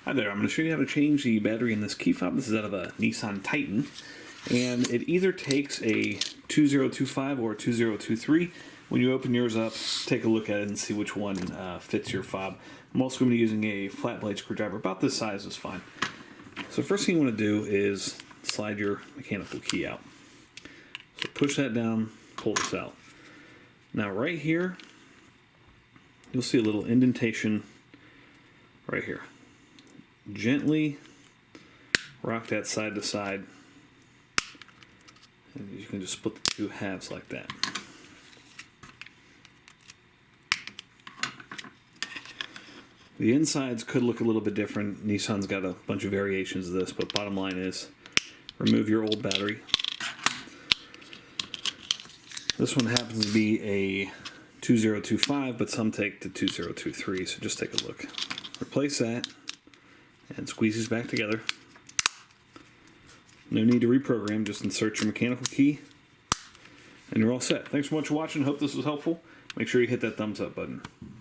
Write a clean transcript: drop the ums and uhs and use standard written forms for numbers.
Hi there, I'm going to show you how to change the battery in this key fob. This is out of a Nissan Titan, and it either takes a 2025 or a 2023. When you open yours up, take a look at it and see which one fits your fob. I'm also going to be using a flat blade screwdriver. About this size is fine. So first thing you want to do is slide your mechanical key out. So push that down, pull this out. Now right here, you'll see a little indentation right here. Gently rock that side to side, and you can just split the two halves like that. The insides could look a little bit different. Nissan's got a bunch of variations of this, but bottom line is remove your old battery. This one happens to be a 2025, but some take to 2023, so just take a look. Replace that and squeeze these back together. No need to reprogram, just insert your mechanical key and you're all set. Thanks so much for watching. Hope this was helpful. Make sure you hit that thumbs up button.